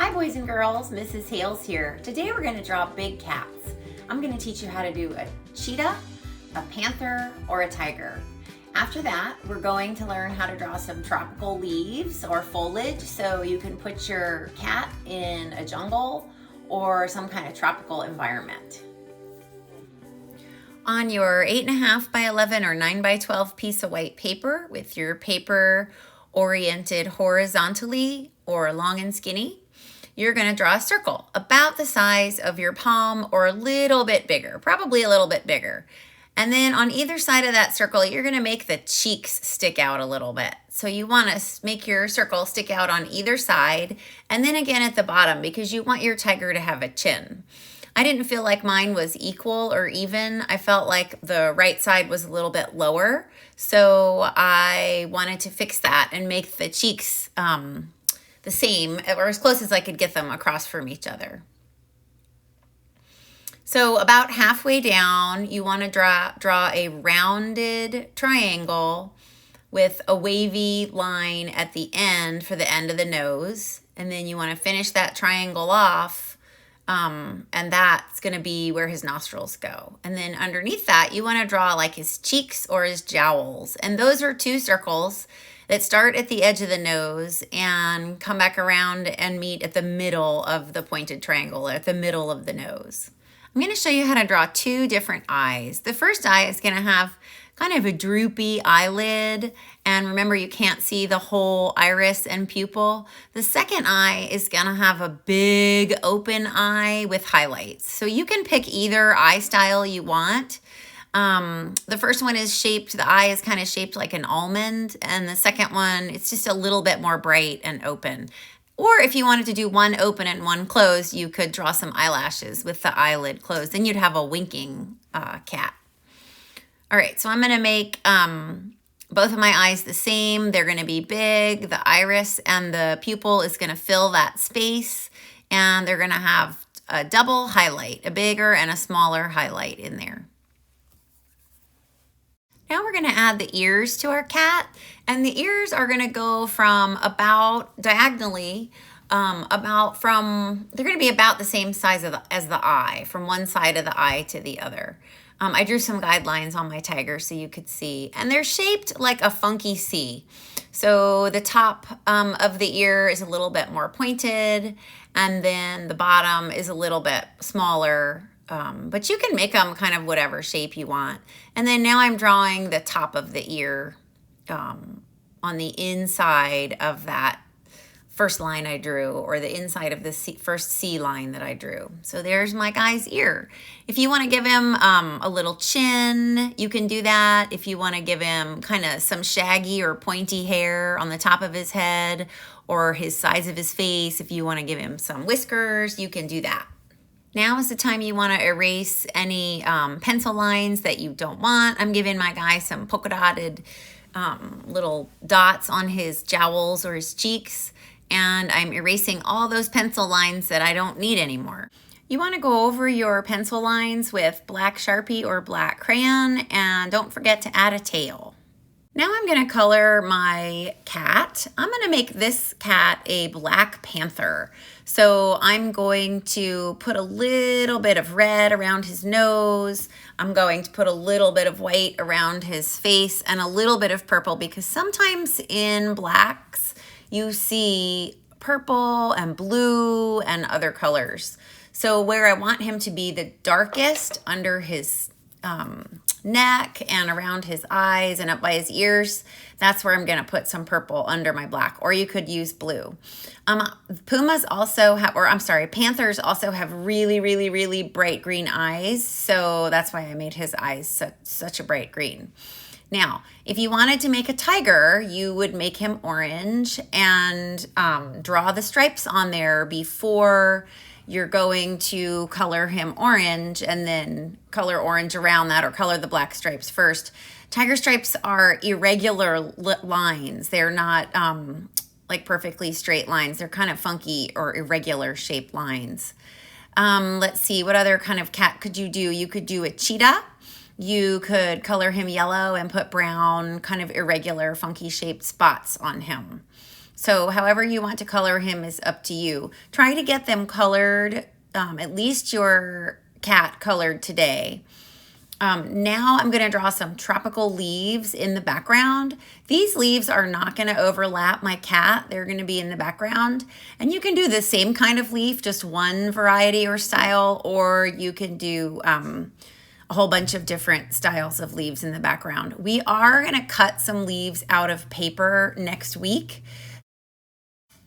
Hi boys and girls, Mrs. Hales here. Today we're going to draw big cats. I'm going to teach you how to do a cheetah, a panther, or a tiger. After that, we're going to learn how to draw some tropical leaves or foliage so you can put your cat in a jungle or some kind of tropical environment. On your 8.5 by 11 or 9 by 12 piece of white paper with your paper oriented horizontally or long and skinny, you're going to draw a circle about the size of your palm or a little bit bigger, probably a little bit bigger. And then on either side of that circle, you're going to make the cheeks stick out a little bit. So you want to make your circle stick out on either side and then again at the bottom because you want your tiger to have a chin. I didn't feel like mine was equal or even. I felt like the right side was a little bit lower. So I wanted to fix that and make the cheeks the same or as close as I could get them across from each other. So about halfway down, you want to draw a rounded triangle with a wavy line at the end for the end of the nose. And then you want to finish that triangle off. And that's going to be where his nostrils go. And then underneath that, you want to draw like his cheeks or his jowls. And those are two circles that start at the edge of the nose and come back around and meet at the middle of the pointed triangle, or at the middle of the nose. I'm going to show you how to draw two different eyes. The first eye is going to have kind of a droopy eyelid, and remember you can't see the whole iris and pupil. The second eye is going to have a big open eye with highlights. So you can pick either eye style you want. The first one is shaped, the eye is kind of shaped like an almond, and the second one, it's just a little bit more bright and open. Or if you wanted to do one open and one closed, you could draw some eyelashes with the eyelid closed. Then you'd have a winking cat. All right, so I'm going to make both of my eyes the same. They're going to be big. The iris and the pupil is going to fill that space, and they're going to have a double highlight, a bigger and a smaller highlight in there. Now we're going to add the ears to our cat, and the ears are going to go from about diagonally, they're going to be about the same size as the eye, from one side of the eye to the other. I drew some guidelines on my tiger so you could see, and they're shaped like a funky C. So the top of the ear is a little bit more pointed, and then the bottom is a little bit smaller. But you can make them kind of whatever shape you want. And then now I'm drawing the top of the ear on the inside of that first line I drew, or the inside of the first C line that I drew. So there's my guy's ear. If you want to give him a little chin, you can do that. If you want to give him kind of some shaggy or pointy hair on the top of his head or his sides of his face, if you want to give him some whiskers, you can do that. Now is the time you want to erase any pencil lines that you don't want. I'm giving my guy some polka dotted little dots on his jowls or his cheeks, and I'm erasing all those pencil lines that I don't need anymore. You want to go over your pencil lines with black Sharpie or black crayon, and don't forget to add a tail. Now I'm going to color my cat. I'm going to make this cat a black panther. So I'm going to put a little bit of red around his nose. I'm going to put a little bit of white around his face and a little bit of purple, because sometimes in blacks you see purple and blue and other colors. So where I want him to be the darkest under his neck and around his eyes and up by his ears, that's where I'm going to put some purple under my black, or you could use blue. Panthers also have really, really, really bright green eyes, so that's why I made his eyes such a bright green. Now, if you wanted to make a tiger, you would make him orange and draw the stripes on there before you're going to color him orange, and then color orange around that, or color the black stripes first. Tiger stripes are irregular lines. They're not like perfectly straight lines. They're kind of funky or irregular shaped lines. Let's see, what other kind of cat could you do? You could do a cheetah. You could color him yellow and put brown, kind of irregular, funky shaped spots on him. So however you want to color him is up to you. Try to get them colored, at least your cat colored today. Now I'm going to draw some tropical leaves in the background. These leaves are not going to overlap my cat. They're going to be in the background. And you can do the same kind of leaf, just one variety or style, or you can do a whole bunch of different styles of leaves in the background. We are going to cut some leaves out of paper next week,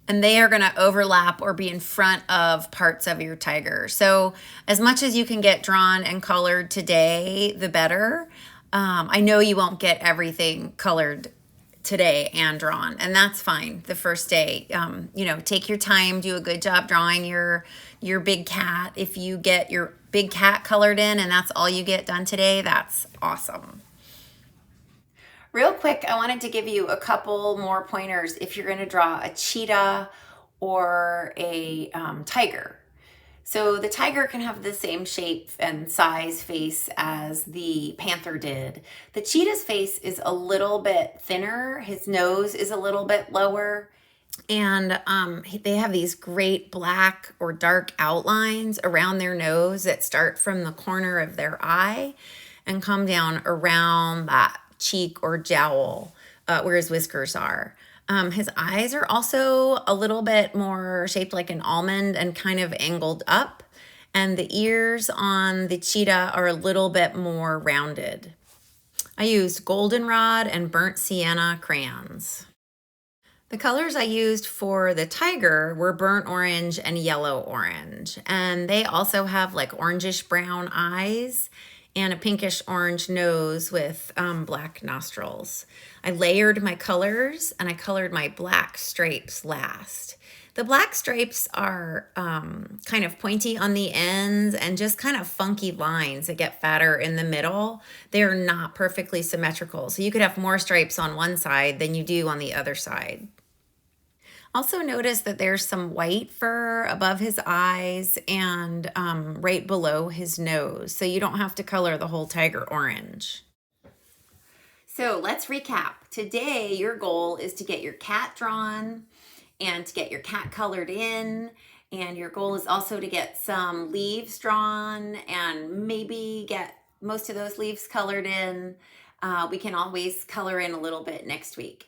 and they are going to overlap or be in front of parts of your tiger. So as much as you can get drawn and colored today, the better. I know you won't get everything colored today and drawn, and that's fine the first day. You know, take your time, do a good job drawing your big cat. If you get your big cat colored in and that's all you get done today, that's awesome. Real quick, I wanted to give you a couple more pointers if you're going to draw a cheetah or a tiger. So the tiger can have the same shape and size face as the panther did. The cheetah's face is a little bit thinner. His nose is a little bit lower. And they have these great black or dark outlines around their nose that start from the corner of their eye and come down around that cheek or jowl where his whiskers are. His eyes are also a little bit more shaped like an almond and kind of angled up. And the ears on the cheetah are a little bit more rounded. I used goldenrod and burnt sienna crayons. The colors I used for the tiger were burnt orange and yellow orange. And they also have like orangish brown eyes and a pinkish orange nose with black nostrils. I layered my colors and I colored my black stripes last. The black stripes are kind of pointy on the ends and just kind of funky lines that get fatter in the middle. They're not perfectly symmetrical. So you could have more stripes on one side than you do on the other side. Also notice that there's some white fur above his eyes and right below his nose. So you don't have to color the whole tiger orange. So let's recap. Today, your goal is to get your cat drawn and to get your cat colored in. And your goal is also to get some leaves drawn and maybe get most of those leaves colored in. We can always color in a little bit next week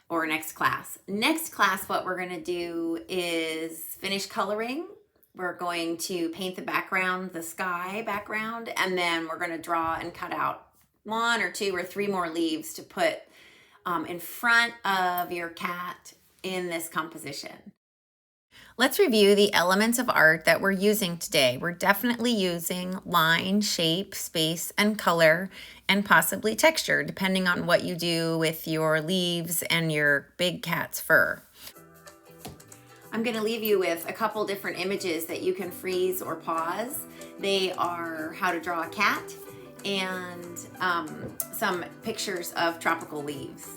or next class. Next class, what we're gonna do is finish coloring. We're going to paint the background, the sky background, and then we're gonna draw and cut out 1 or 2 or 3 more leaves to put in front of your cat in this composition. Let's review the elements of art that we're using today. We're definitely using line, shape, space, and color, and possibly texture, depending on what you do with your leaves and your big cat's fur. I'm going to leave you with a couple different images that you can freeze or pause. They are how to draw a cat and some pictures of tropical leaves.